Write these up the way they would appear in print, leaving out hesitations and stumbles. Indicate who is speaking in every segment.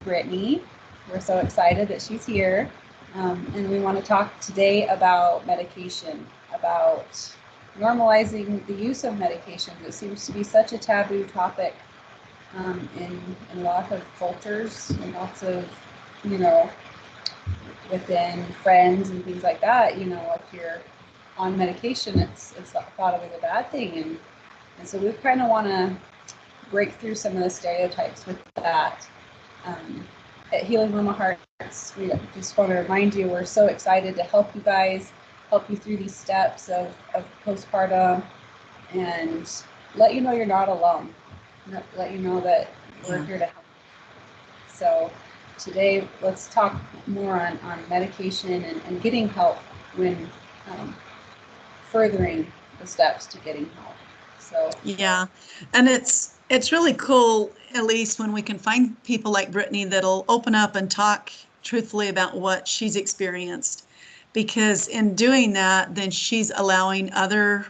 Speaker 1: Brittni. We're so excited that she's here. And we want to talk today about medication, about normalizing the use of medication. It seems to be such a taboo topic in a lot of cultures and lots of, you know, within friends and things like that. If you're on medication, it's thought of as a bad thing. And so we kind of want to break through some of the stereotypes with that. At Healing Mama Hearts, we just want to remind you we're so excited to help you guys, help you through these steps of postpartum, and let you know you're not alone. Let you know that we're here to help. So today, let's talk more on medication and getting help when furthering the steps to getting help. So
Speaker 2: yeah, and it's really cool, at least when we can find people like Brittni that'll open up and talk truthfully about what she's experienced, because in doing that, then she's allowing other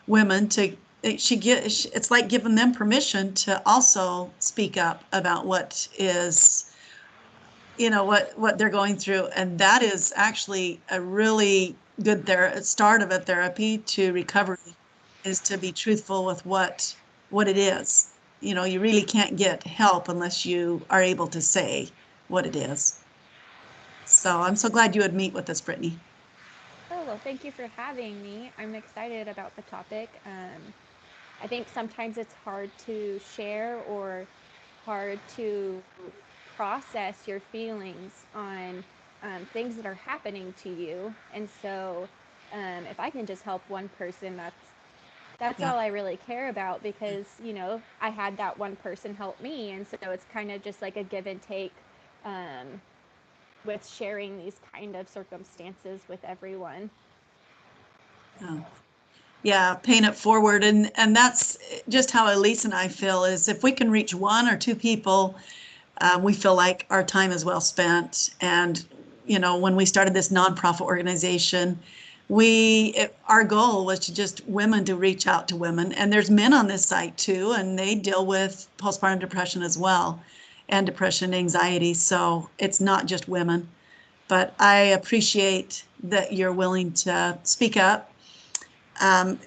Speaker 2: women to it's like giving them permission to also speak up about what is, what they're going through. And that is actually a really good start of a therapy to recovery, is to be truthful with what it is. You really can't get help unless you are able to say what it is. So I'm so glad you would meet with us, Brittni.
Speaker 3: Oh, well, thank you for having me. I'm excited about the topic. I think sometimes it's hard to share or hard to process your feelings on things that are happening to you. And so if I can just help one person, that's
Speaker 2: Yeah.
Speaker 3: all I really care about, because I had that one person help me, and so it's kind of just like a give and take um, with sharing these kind of circumstances with everyone.
Speaker 2: Yeah. Yeah, paying it forward. And that's just how Elise and I feel, is if we can reach one or two people, we feel like our time is well spent. And, when we started this nonprofit organization, our goal was to just women to reach out to women. And there's men on this site too, and they deal with postpartum depression as well, and depression, anxiety. So it's not just women. But I appreciate that you're willing to speak up.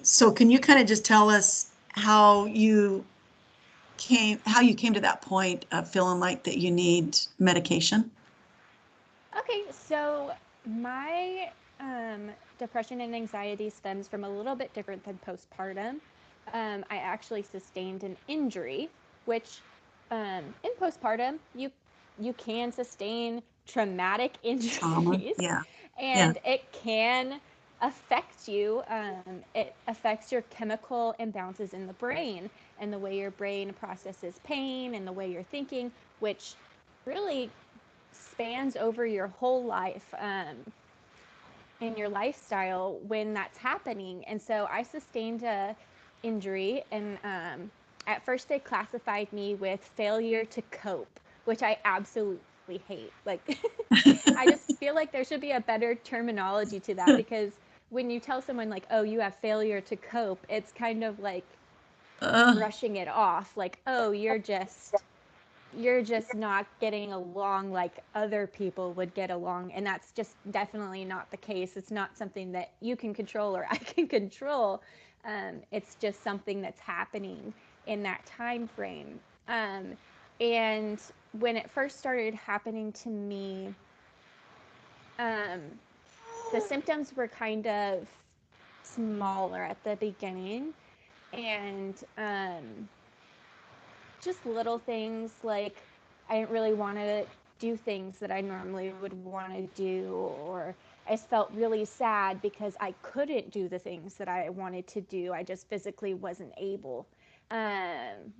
Speaker 2: So can you kind of just tell us how you came to that point of feeling like that you need medication?
Speaker 3: Okay, so my depression and anxiety stems from a little bit different than postpartum. I actually sustained an injury, which in postpartum you can sustain traumatic
Speaker 2: Trauma.
Speaker 3: injuries,
Speaker 2: Yeah. Yeah.
Speaker 3: and it can affect you. It affects your chemical imbalances in the brain and the way your brain processes pain and the way you're thinking, which really spans over your whole life and your lifestyle when that's happening. And so I sustained a injury, and at first they classified me with failure to cope, which I absolutely hate. Like, I just feel like there should be a better terminology to that, because when you tell someone like, oh, you have failure to cope, it's kind of like
Speaker 2: Uh,
Speaker 3: brushing it off, like, oh, you're just not getting along like other people would get along, and that's just definitely not the case. It's not something that you can control or I can control. It's just something that's happening in that time frame. And when it first started happening to me, um, the symptoms were kind of smaller at the beginning, and just little things like I didn't really want to do things that I normally would want to do, or I just felt really sad because I couldn't do the things that I wanted to do. I just physically wasn't able. Um,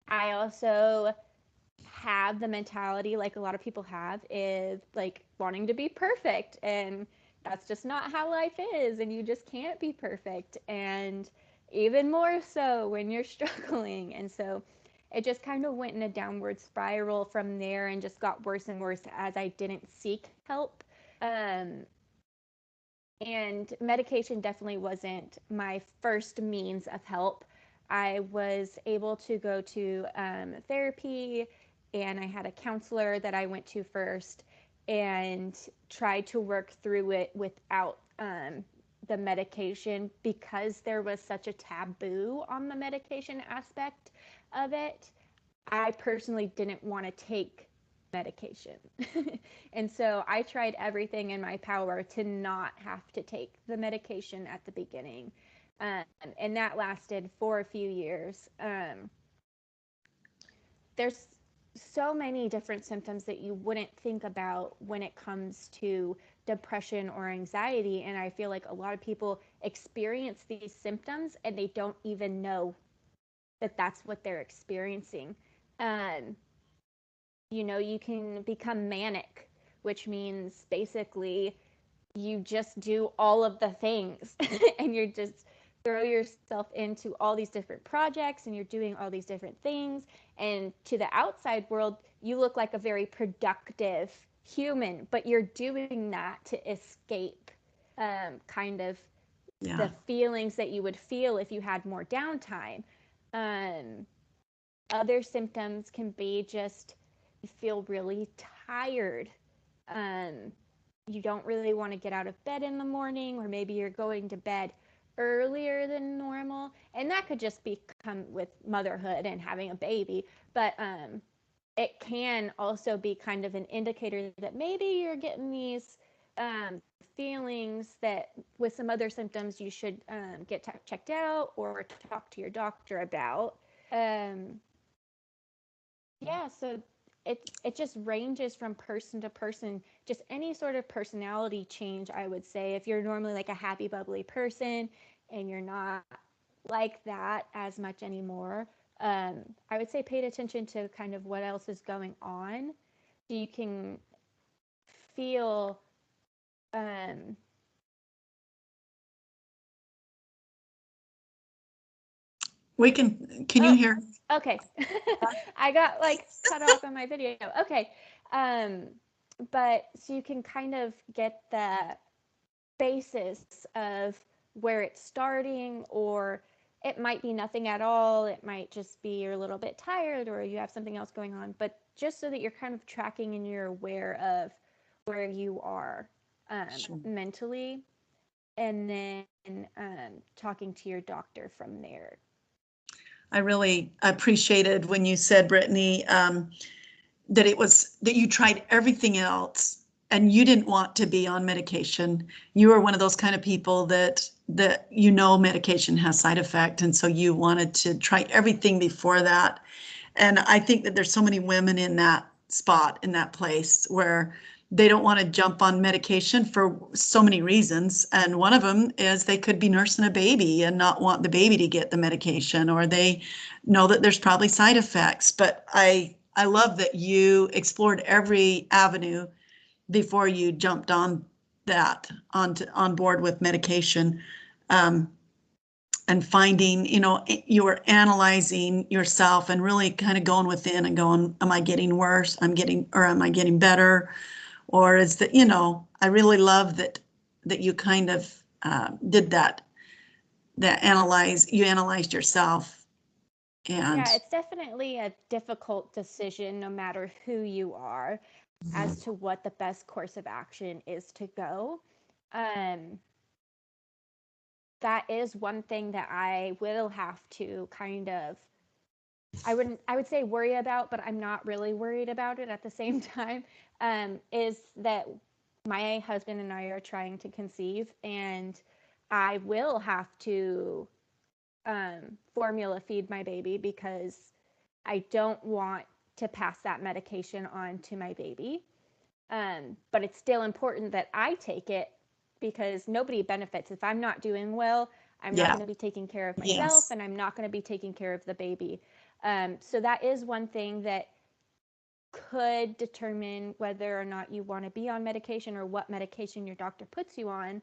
Speaker 3: I also have the mentality, like a lot of people have, is like wanting to be perfect, and that's just not how life is, and you just can't be perfect, and even more so when you're struggling. And so it just kind of went in a downward spiral from there and just got worse and worse as I didn't seek help. um, and medication definitely wasn't my first means of help. I was able to go to therapy and I had a counselor that I went to first and tried to work through it without the medication, because there was such a taboo on the medication aspect of it. I personally didn't want to take medication. And so I tried everything in my power to not have to take the medication at the beginning. And that lasted for a few years. There's so many different symptoms that you wouldn't think about when it comes to depression or anxiety. And I feel like a lot of people experience these symptoms and they don't even know that that's what they're experiencing. Um, you can become manic, which means basically you just do all of the things and you're just throw yourself into all these different projects and you're doing all these different things. And to the outside world, you look like a very productive human, but you're doing that to escape kind of the feelings that you would feel if you had more downtime. Other symptoms can be just you feel really tired. You don't really want to get out of bed in the morning, or maybe you're going to bed earlier than normal. And that could just become with motherhood and having a baby. But it can also be kind of an indicator that maybe you're getting these feelings that with some other symptoms you should get checked out or talk to your doctor about. Yeah, so it just ranges from person to person. Just any sort of personality change, I would say. If you're normally like a happy, bubbly person and you're not like that as much anymore, I would say pay attention to kind of what else is going on. So you can feel
Speaker 2: Can you hear?
Speaker 3: Okay. I got like cut off on my video. Okay. But so you can kind of get the basis of where it's starting, or it might be nothing at all. It might just be you're a little bit tired or you have something else going on, but just so that you're kind of tracking and you're aware of where you are mentally, and then talking to your doctor from there.
Speaker 2: I really appreciated when you said, Brittni, that you tried everything else and you didn't want to be on medication. You were one of those kind of people that medication has side effect, and so you wanted to try everything before that. And I think that there's so many women in that spot, in that place, where they don't want to jump on medication for so many reasons. And one of them is they could be nursing a baby and not want the baby to get the medication, or they know that there's probably side effects. But I love that you explored every avenue before you jumped on board with medication. And finding, you were analyzing yourself and really kind of going within and going, am I getting worse? Am I getting better? Or is that, I really love that you kind of did that you analyzed yourself. And
Speaker 3: yeah, it's definitely a difficult decision no matter who you are as to what the best course of action is to go. That is one thing that I will have to kind of I would say worry about, but I'm not really worried about it at the same time, is that my husband and I are trying to conceive, and I will have to formula feed my baby because I don't want to pass that medication on to my baby. But it's still important that I take it because nobody benefits. If I'm not doing well, I'm not going to be taking care of myself, and I'm not going to be taking care of the baby. So that is one thing that could determine whether or not you want to be on medication or what medication your doctor puts you on,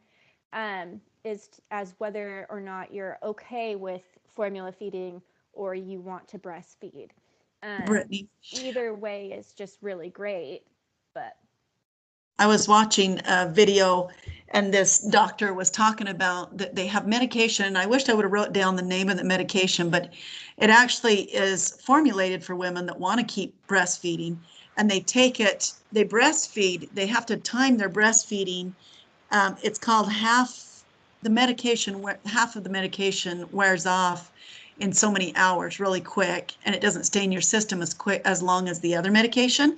Speaker 3: is as whether or not you're okay with formula feeding or you want to breastfeed.
Speaker 2: Brittni,
Speaker 3: Either way is just really great, but
Speaker 2: I was watching a video and this doctor was talking about that they have medication. I wished I would have wrote down the name of the medication, but it actually is formulated for women that want to keep breastfeeding, and they take it, they breastfeed, they have to time their breastfeeding. It's called half the medication, half of the medication wears off in so many hours really quick, and it doesn't stay in your system as long as the other medication.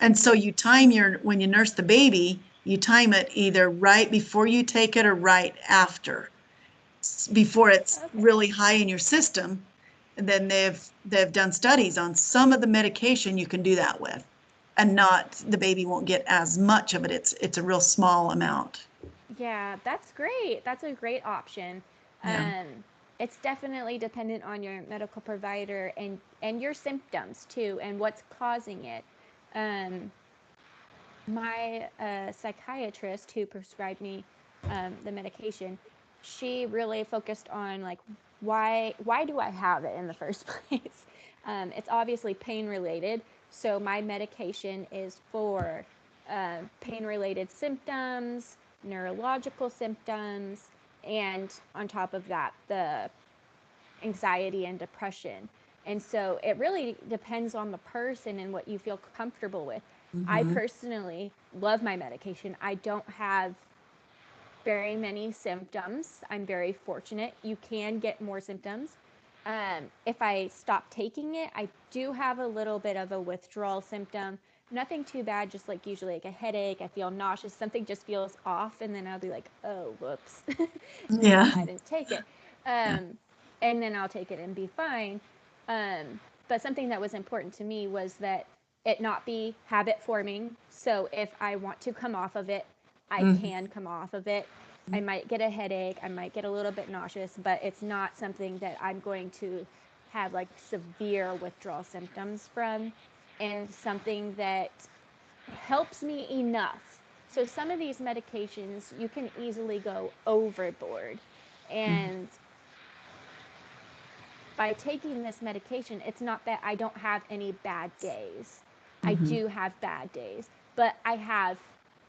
Speaker 2: And so you time when you nurse the baby, you time it either right before you take it or right after, before it's really high in your system. And then they've done studies on some of the medication you can do that with, and not, the baby won't get as much of it. It's a real small amount.
Speaker 3: Yeah, that's great. That's a great option.
Speaker 2: Yeah.
Speaker 3: It's definitely dependent on your medical provider and your symptoms too, and what's causing it. Um, my psychiatrist who prescribed me the medication, she really focused on like why do I have it in the first place. It's obviously pain related, so my medication is for pain related symptoms, neurological symptoms, and on top of that, the anxiety and depression. And so it really depends on the person and what you feel comfortable with. I personally love my medication. I don't have very many symptoms. I'm very fortunate. You can get more symptoms. If I stop taking it, I do have a little bit of a withdrawal symptom. Nothing too bad, just like usually like a headache. I feel nauseous. Something just feels off, and then I'll be like, oh, whoops.
Speaker 2: Yeah.
Speaker 3: I didn't take it. And then I'll take it and be fine. But something that was important to me was that it not be habit forming. So if I want to come off of it, I can come off of it. I might get a headache, I might get a little bit nauseous, but it's not something that I'm going to have like severe withdrawal symptoms from, and something that helps me enough. So some of these medications, you can easily go overboard. And by taking this medication, it's not that I don't have any bad days. I do have bad days, but I have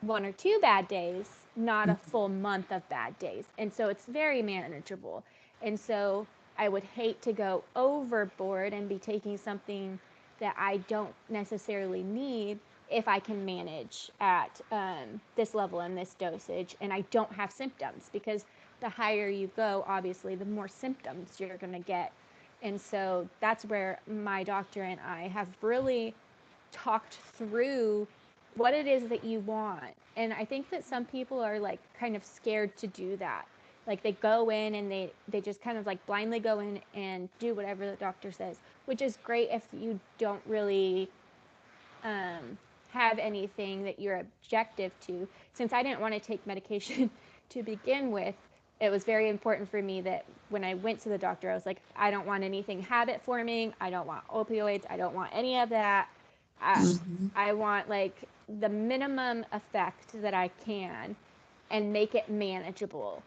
Speaker 3: 1 or 2 bad days, not a full month of bad days. And so it's very manageable. And so I would hate to go overboard and be taking something that I don't necessarily need if I can manage at this level and this dosage, and I don't have symptoms, because the higher you go, obviously, the more symptoms you're going to get. And so that's where my doctor and I have really talked through what it is that you want. And I think that some people are like kind of scared to do that. Like they go in and they just kind of like blindly go in and do whatever the doctor says, which is great if you don't really have anything that you're objective to. Since I didn't want to take medication to begin with, it was very important for me that when I went to the doctor, I was like, I don't want anything habit forming. I don't want opioids. I don't want any of that. I want like the minimum effect that I can and make it manageable,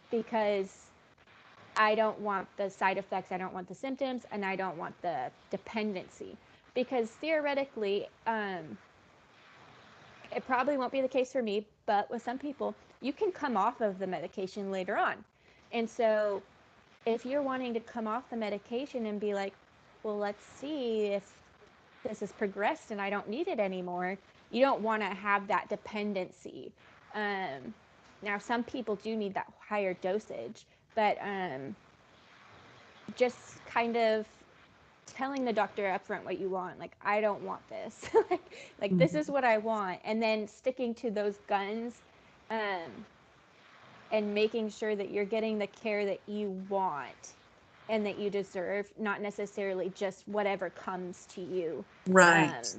Speaker 3: because I don't want the side effects, I don't want the symptoms, and I don't want the dependency. Because theoretically, it probably won't be the case for me, but with some people, you can come off of the medication later on. And so if you're wanting to come off the medication and be like, well, let's see if this has progressed and I don't need it anymore, you don't want to have that dependency. Now, some people do need that higher dosage, but just kind of telling the doctor up front what you want, like, I don't want this, like this is what I want, and then sticking to those guns, and making sure that you're getting the care that you want and that you deserve, not necessarily just whatever comes to you.
Speaker 2: Right.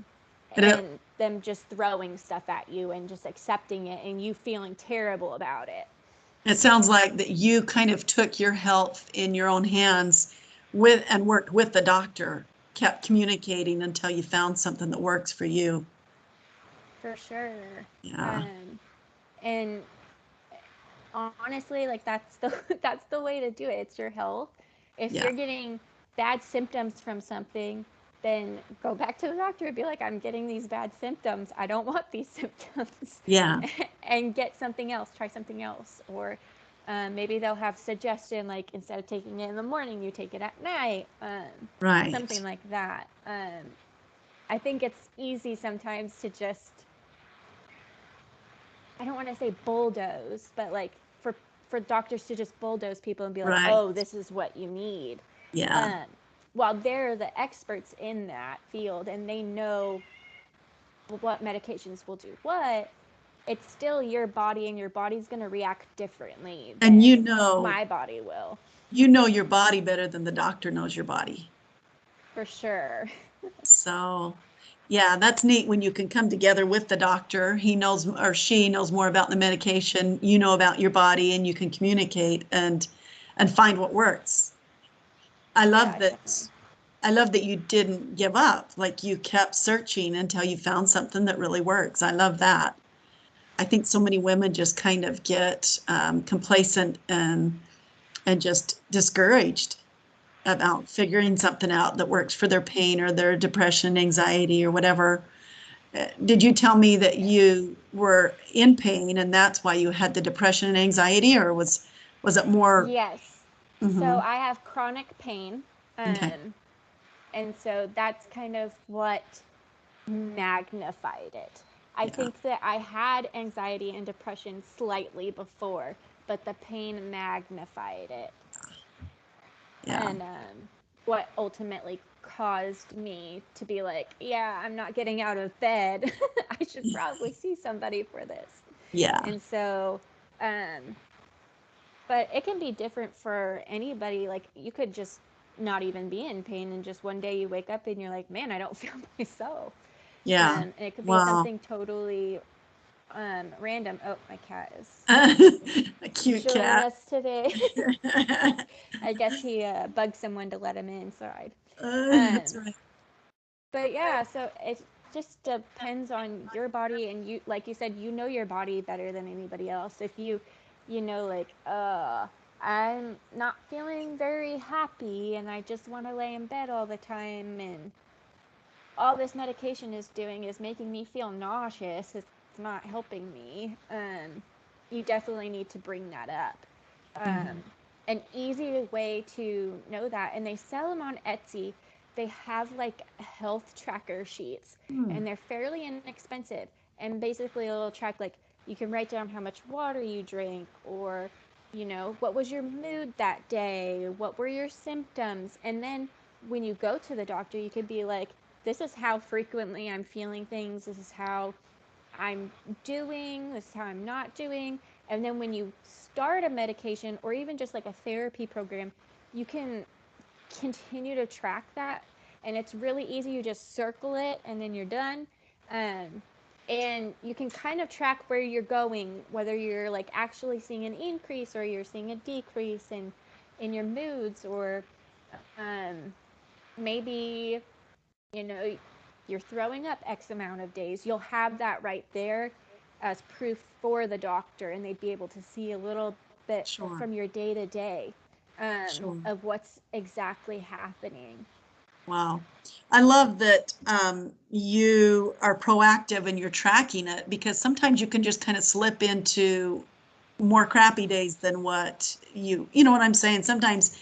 Speaker 3: And them just throwing stuff at you and just accepting it and you feeling terrible about it.
Speaker 2: It sounds like that you kind of took your health in your own hands and worked with the doctor, kept communicating until you found something that works for you.
Speaker 3: For sure.
Speaker 2: Yeah.
Speaker 3: And honestly, like that's the way to do it. It's your health. If
Speaker 2: Yeah.
Speaker 3: you're getting bad symptoms from something, then go back to the doctor and be like, I'm getting these bad symptoms. I don't want these symptoms.
Speaker 2: Yeah.
Speaker 3: And get something else, try something else. Or maybe they'll have suggestion, like instead of taking it in the morning, you take it at night.
Speaker 2: Right.
Speaker 3: Something like that. I think it's easy sometimes to just, I don't want to say bulldoze, but like for doctors to just bulldoze people and be like,
Speaker 2: Right.
Speaker 3: oh, this is what you need.
Speaker 2: Yeah.
Speaker 3: While they're the experts in that field and they know what medications will do what, it's still your body, and your body's going to react differently
Speaker 2: And
Speaker 3: than my body will.
Speaker 2: you know your body better than the doctor knows your body.
Speaker 3: For sure.
Speaker 2: So, yeah, that's neat when you can come together with the doctor. He knows or she knows more about the medication, you know about your body, and you can communicate and find what works. I love
Speaker 3: Yeah,
Speaker 2: that.
Speaker 3: definitely.
Speaker 2: I love that you didn't give up. Like you kept searching until you found something that really works. I love that. I think so many women just kind of get complacent and just discouraged about figuring something out that works for their pain or their depression, anxiety, or whatever. Did you tell me that you were in pain and that's why you had the depression and anxiety, or was it more?
Speaker 3: Yes. So
Speaker 2: Mhm.
Speaker 3: I have chronic pain.
Speaker 2: Okay.
Speaker 3: And so that's kind of what magnified it. I
Speaker 2: Yeah.
Speaker 3: think that I had anxiety and depression slightly before, but the pain magnified it.
Speaker 2: Yeah.
Speaker 3: And what ultimately caused me to be like, yeah, I'm not getting out of bed. I should probably see somebody for this.
Speaker 2: Yeah.
Speaker 3: And so, but it can be different for anybody. Like you could just not even be in pain, and just one day you wake up and you're like, man, I don't feel myself.
Speaker 2: Yeah.
Speaker 3: And it could be
Speaker 2: Wow.
Speaker 3: something totally random. Oh, my cat is
Speaker 2: A cute
Speaker 3: joining
Speaker 2: cat.
Speaker 3: us today. I guess he bugged someone to let him inside.
Speaker 2: That's
Speaker 3: Um,
Speaker 2: right.
Speaker 3: but yeah, so it just depends on your body, and you, like you said, you know your body better than anybody else. If you know, like, I'm not feeling very happy, and I just want to lay in bed all the time, and all this medication is doing is making me feel nauseous. It's not helping me. You definitely need to bring that up.
Speaker 2: Mhm.
Speaker 3: An easy way to know that, and they sell them on Etsy. They have like health tracker sheets,
Speaker 2: Hmm.
Speaker 3: and they're fairly inexpensive. And basically, it'll track, like, you can write down how much water you drink, or what was your mood that day, what were your symptoms, and then when you go to the doctor, you could be like, this is how frequently I'm feeling things, this is how I'm doing, this is how I'm not doing. And then when you start a medication or even just like a therapy program, you can continue to track that. And it's really easy. You just circle it and then you're done. Um, and you can kind of track where you're going, whether you're like actually seeing an increase or you're seeing a decrease in your moods, or um, maybe you're throwing up X amount of days. You'll have that right there as proof for the doctor, and they'd be able to see a little bit
Speaker 2: Sure.
Speaker 3: from your day to day
Speaker 2: Sure.
Speaker 3: of what's exactly happening.
Speaker 2: Wow. I love that you are proactive and you're tracking it, because sometimes you can just kind of slip into more crappy days than what you know what I'm saying? Sometimes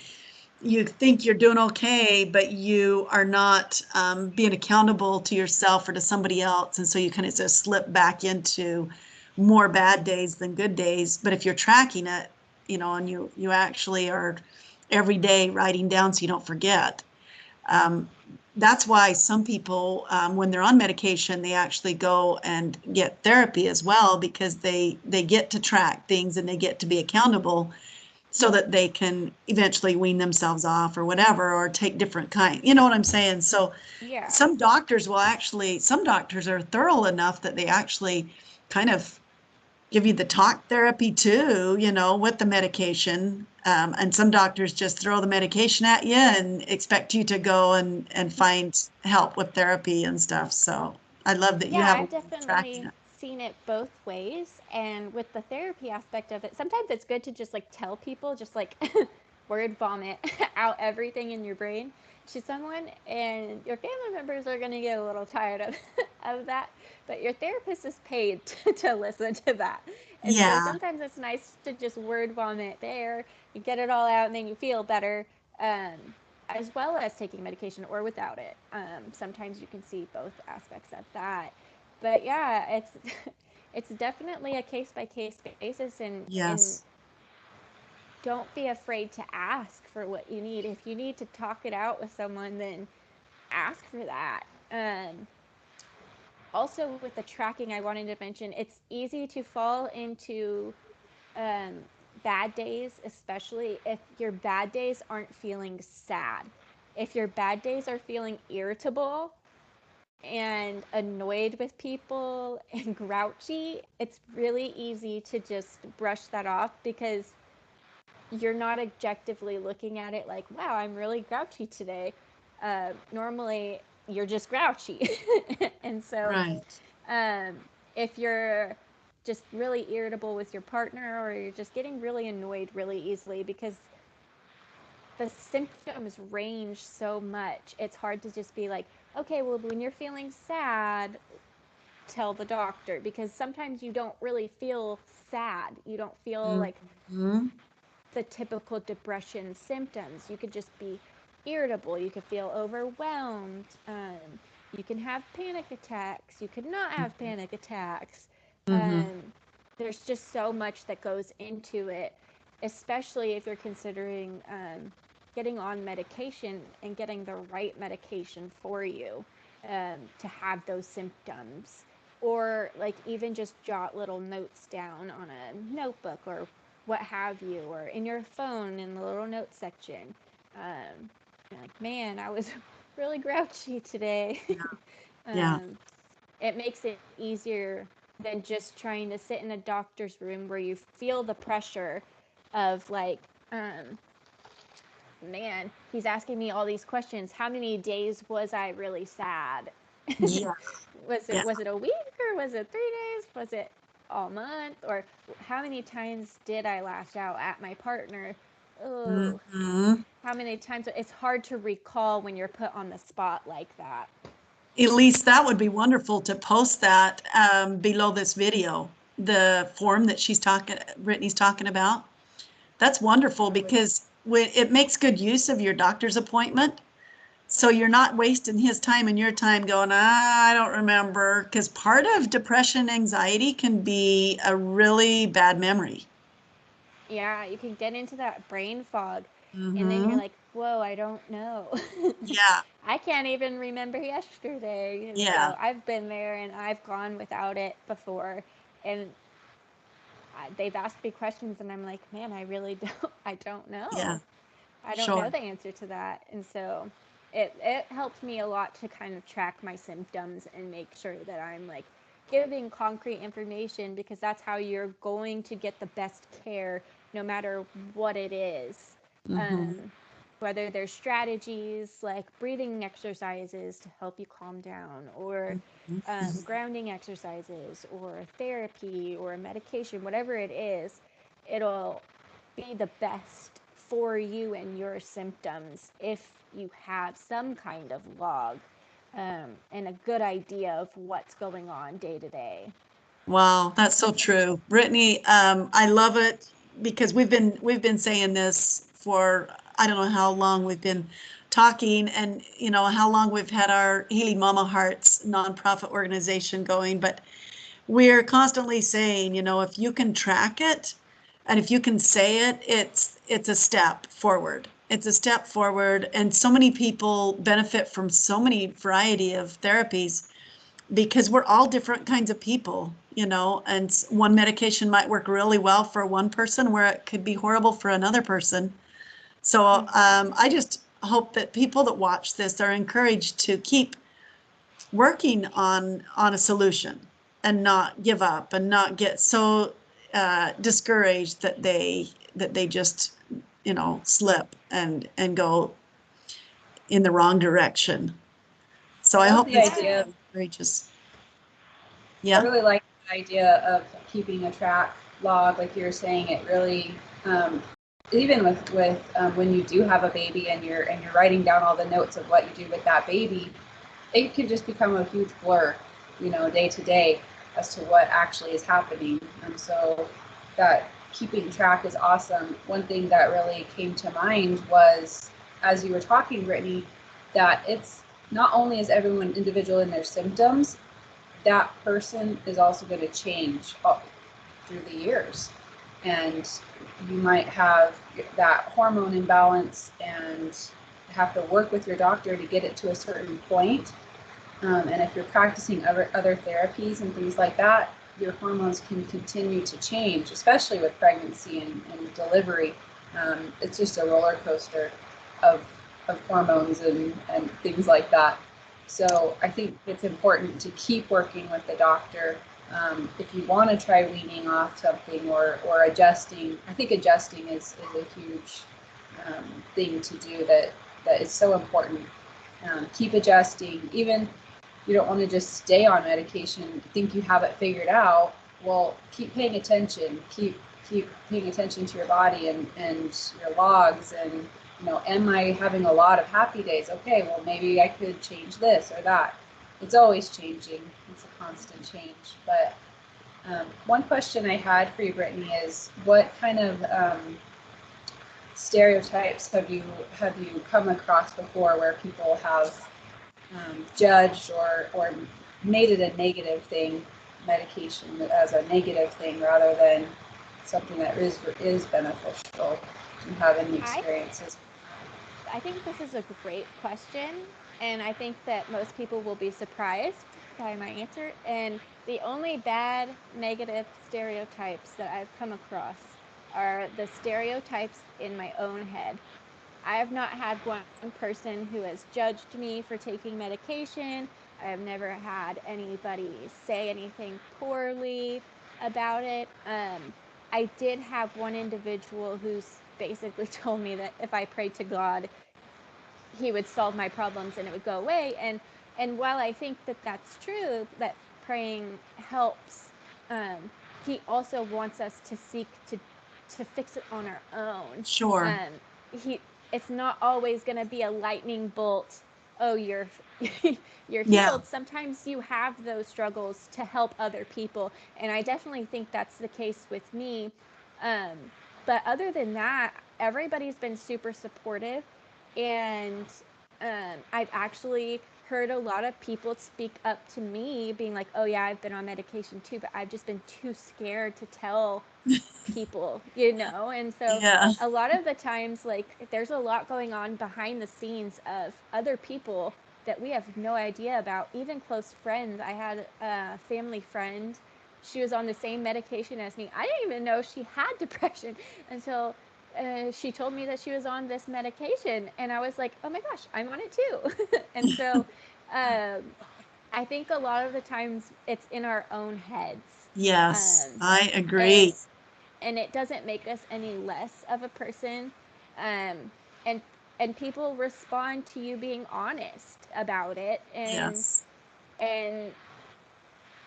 Speaker 2: you think you're doing okay, but you are not being accountable to yourself or to somebody else. And so you kind of just slip back into more bad days than good days. But if you're tracking it, and you actually are every day writing down so you don't forget. Um, that's why some people, when they're on medication, they actually go and get therapy as well, because they get to track things and they get to be accountable, so that they can eventually wean themselves off or whatever, or take different kind. You know what I'm saying? So
Speaker 3: Yeah.
Speaker 2: some doctors are thorough enough that they actually kind of give you the talk therapy too, with the medication. And some doctors just throw the medication at you and expect you to go and find help with therapy and stuff. So I love that you
Speaker 3: Yeah,
Speaker 2: have a way
Speaker 3: I've
Speaker 2: of tracking
Speaker 3: definitely
Speaker 2: it.
Speaker 3: seen it both ways. And with the therapy aspect of it, sometimes it's good to just like tell people, just like, word vomit out everything in your brain to someone, and your family members are going to get a little tired of, of that, but your therapist is paid to listen to that. And so
Speaker 2: Yeah.
Speaker 3: sometimes it's nice to just word vomit there, you get it all out, and then you feel better, as well as taking medication or without it. Sometimes you can see both aspects of that. But yeah, it's it's definitely a case by case basis, and
Speaker 2: Yes.
Speaker 3: don't be afraid to ask for what you need. If you need to talk it out with someone, then ask for that. Also, with the tracking, I wanted to mention it's easy to fall into um, bad days, especially if your bad days aren't feeling sad. If your bad days are feeling irritable and annoyed with people and grouchy, it's really easy to just brush that off because you're not objectively looking at it like, wow, I'm really grouchy today. Normally, you're just grouchy. And so,
Speaker 2: Right.
Speaker 3: um, if you're just really irritable with your partner, or you're just getting really annoyed really easily, because the symptoms range so much, it's hard to just be like, okay, well, when you're feeling sad, tell the doctor, because sometimes you don't really feel sad. You don't feel like
Speaker 2: Mhm.
Speaker 3: the typical depression symptoms. You could just be irritable. You could feel overwhelmed. You can have panic attacks. You could not have panic attacks.
Speaker 2: Mhm.
Speaker 3: Um, there's just so much that goes into it, especially if you're considering getting on medication and getting the right medication for you to have those symptoms. Or like even just jot little notes down on a notebook or what have you, or in your phone in the little note section. You're like, man, I was really grouchy today.
Speaker 2: Yeah.
Speaker 3: um, it makes it easier than just trying to sit in a doctor's room where you feel the pressure of like, man, he's asking me all these questions. How many days was I really sad?
Speaker 2: Yeah. Yeah.
Speaker 3: Was it a week, or was it 3 days? Was it all month? Or how many times did I lash out at my partner? Oh,
Speaker 2: Mhm.
Speaker 3: how many times? It's hard to recall when you're put on the spot like that.
Speaker 2: At least that would be wonderful to post that below this video, the form that Brittany's talking about. That's wonderful because when it makes good use of your doctor's appointment. So you're not wasting his time and your time going, I don't remember. Because part of depression, anxiety can be a really bad memory.
Speaker 3: Yeah, you can get into that brain fog, and then you're
Speaker 2: Mm-hmm.
Speaker 3: like, whoa, I don't know.
Speaker 2: Yeah.
Speaker 3: I can't even remember yesterday. And
Speaker 2: Yeah.
Speaker 3: so I've been there, and I've gone without it before. And they've asked me questions, and I'm like, man, I don't
Speaker 2: Yeah.
Speaker 3: know. I don't know
Speaker 2: Sure.
Speaker 3: the answer to that. And so it helped me a lot to kind of track my symptoms and make sure that I'm like giving concrete information, because that's how you're going to get the best care no matter what it is.
Speaker 2: Mm-hmm.
Speaker 3: Whether there's strategies like breathing exercises to help you calm down, or grounding exercises, or therapy, or medication, whatever it is, it'll be the best for you and your symptoms if you have some kind of log, and a good idea of what's going on day to day.
Speaker 2: Wow, that's so true. Brittany, I love it because we've been saying this for I don't know how long we've been talking, and how long we've had our Healing Mama Hearts nonprofit organization going, but we're constantly saying, if you can track it and if you can say it, it's a step forward. It's a step forward, and so many people benefit from so many variety of therapies because we're all different kinds of people, and one medication might work really well for one person where it could be horrible for another person. So I just hope that people that watch this are encouraged to keep working on a solution and not give up and not get so discouraged that they just slip and go in the wrong direction. So
Speaker 1: I
Speaker 2: I
Speaker 1: love
Speaker 2: hope
Speaker 1: the
Speaker 2: this
Speaker 1: idea.
Speaker 3: Yeah.
Speaker 2: video encourages.
Speaker 1: I
Speaker 2: Yeah.
Speaker 1: really like the idea of keeping a track log, like you were saying. It really even with when you do have a baby and you're writing down all the notes of what you do with that baby, it can just become a huge blur, day to day as to what actually is happening. And so that keeping track is awesome. One thing that really came to mind was, as you were talking, Brittni, that it's not only is everyone individual in their symptoms, that person is also going to change through the years. And you might have that hormone imbalance and have to work with your doctor to get it to a certain point. And if you're practicing other therapies and things like that, your hormones can continue to change, especially with pregnancy and delivery. It's just a roller coaster of hormones and things like that. So I think it's important to keep working with the doctor. If you want to try weaning off something or adjusting, I think adjusting is a huge thing to do that is so important. Keep adjusting. Even you don't want to just stay on medication, think you have it figured out. Well, keep paying attention. Keep paying attention to your body and your logs. And am I having a lot of happy days? Okay, well maybe I could change this or that. It's always changing. It's a constant change. But one question I had for you, Brittni, is what kind of stereotypes have you come across before where people have judged or made it a negative thing, medication as a negative thing rather than something that is beneficial? Do you have any experiences?
Speaker 3: I think this is a great question, and I think that most people will be surprised by my answer. And the only bad negative stereotypes that I've come across are the stereotypes in my own head. I have not had one person who has judged me for taking medication. I have never had anybody say anything poorly about it. I did have one individual who's basically told me that if I prayed to God, he would solve my problems and it would go away. And while I think that that's true, that praying helps, he also wants us to seek to fix it on our own.
Speaker 2: Sure.
Speaker 3: It's not always going to be a lightning bolt. Oh, you're you're healed.
Speaker 2: Yeah.
Speaker 3: Sometimes you have those struggles to help other people, and I definitely think that's the case with me. But other than that, everybody's been super supportive, and I've actually heard a lot of people speak up to me being like, oh yeah, I've been on medication too, but I've just been too scared to tell people, and so
Speaker 2: Yeah.
Speaker 3: a lot of the times, like, there's a lot going on behind the scenes of other people that we have no idea about, even close friends. I had a family friend, she was on the same medication as me. I didn't even know she had depression until she told me that she was on this medication, and I was like, oh my gosh, I'm on it too. And so I think a lot of the times it's in our own heads.
Speaker 2: Yes, I
Speaker 3: And
Speaker 2: agree.
Speaker 3: it doesn't make us any less of a person. And people respond to you being honest about it.
Speaker 2: Yes.
Speaker 3: And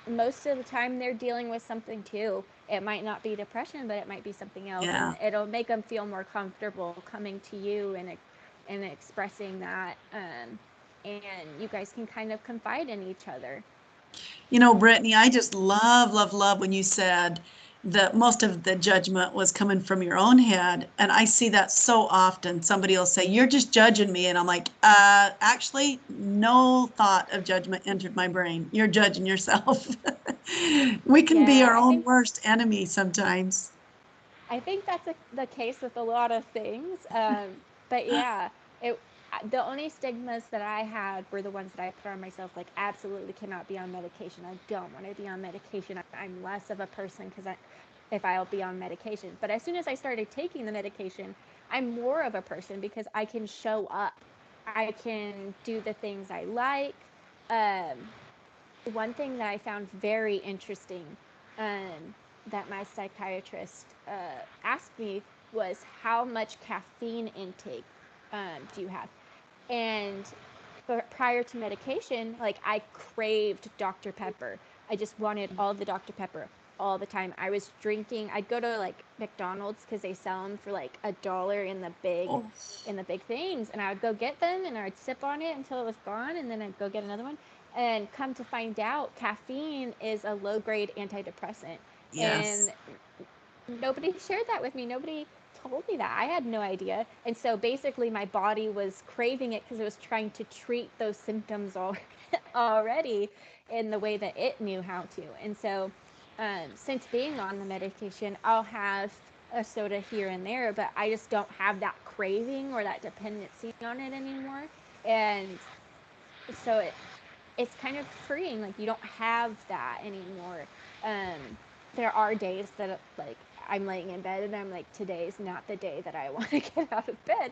Speaker 3: most of the time they're dealing with something too. It might not be depression, but it might be something else,
Speaker 2: Yeah.
Speaker 3: and it'll make them feel more comfortable coming to you and expressing that. And you guys can kind of confide in each other.
Speaker 2: Brittni, I just love when you said that most of the judgment was coming from your own head. And I see that so often. Somebody will say, you're just judging me. And I'm like, actually, no thought of judgment entered my brain. You're judging yourself. We can be our own worst enemy sometimes.
Speaker 3: I think that's the case with a lot of things. But yeah, the only stigmas that I had were the ones that I put on myself, like absolutely cannot be on medication. I don't want to be on medication. I'm less of a person if I'll be on medication. But as soon as I started taking the medication, I'm more of a person because I can show up. I can do the things I like. One thing that I found very interesting, that my psychiatrist asked me was, how much caffeine intake do you have? And prior to medication, like, I craved Dr. Pepper. I just wanted all the Dr. Pepper. all the time. I was drinking. I'd go to like McDonald's because they sell them for like $1 in the big
Speaker 2: Oh,
Speaker 3: things, and I would go get them and I would sip on it until it was gone, and then I'd go get another one. And come to find out, caffeine is a low-grade antidepressant.
Speaker 2: yes.
Speaker 3: And nobody shared that with me. Nobody told me that. I had no idea. And so basically my body was craving it because it was trying to treat those symptoms already in the way that it knew how to. And so since being on the medication, I'll have a soda here and there, but I just don't have that craving or that dependency on it anymore. And so it's kind of freeing. Like, you don't have that anymore. There are days that like I'm laying in bed and I'm like, today's not the day that I want to get out of bed.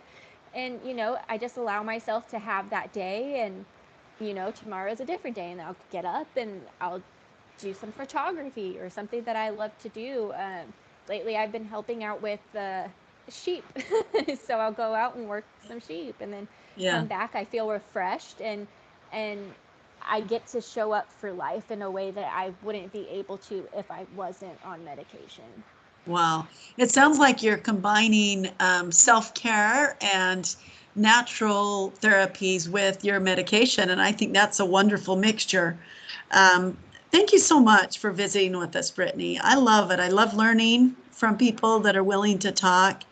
Speaker 3: And, I just allow myself to have that day, and, tomorrow's a different day, and I'll get up and I'll do some photography or something that I love to do. Lately I've been helping out with sheep. So I'll go out and work some sheep, and then
Speaker 2: Yeah.
Speaker 3: come back. I feel refreshed, and I get to show up for life in a way that I wouldn't be able to if I wasn't on medication.
Speaker 2: Wow. It sounds like you're combining self-care and natural therapies with your medication, and I think that's a wonderful mixture. Um, Thank you so much for visiting with us, Brittni. I love it. I love learning from people that are willing to talk.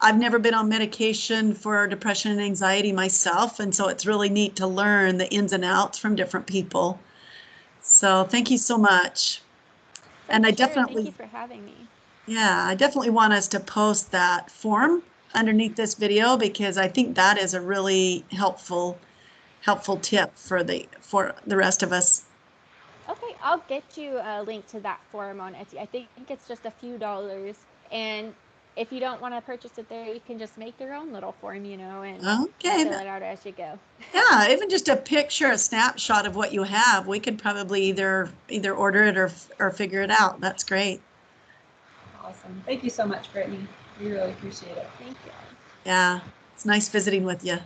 Speaker 2: I've never been on medication for depression and anxiety myself, and so it's really neat to learn the ins and outs from different people. So thank you so much.
Speaker 3: For
Speaker 2: And I
Speaker 3: sure. Thank you
Speaker 2: definitely,
Speaker 3: for having me.
Speaker 2: yeah, I definitely want us to post that form underneath this video, because I think that is a really helpful tip for the rest of us.
Speaker 3: Okay, I'll get you a link to that form on Etsy. I think it's just a few dollars. And if you don't want to purchase it there, you can just make your own little form, and
Speaker 2: Okay.
Speaker 3: fill it out as you go.
Speaker 2: Yeah, even just a picture, a snapshot of what you have, we could probably either order it or figure it out. That's great.
Speaker 1: Awesome. Thank you so much, Brittni. We really appreciate it.
Speaker 3: Thank you.
Speaker 2: Yeah, it's nice visiting with you.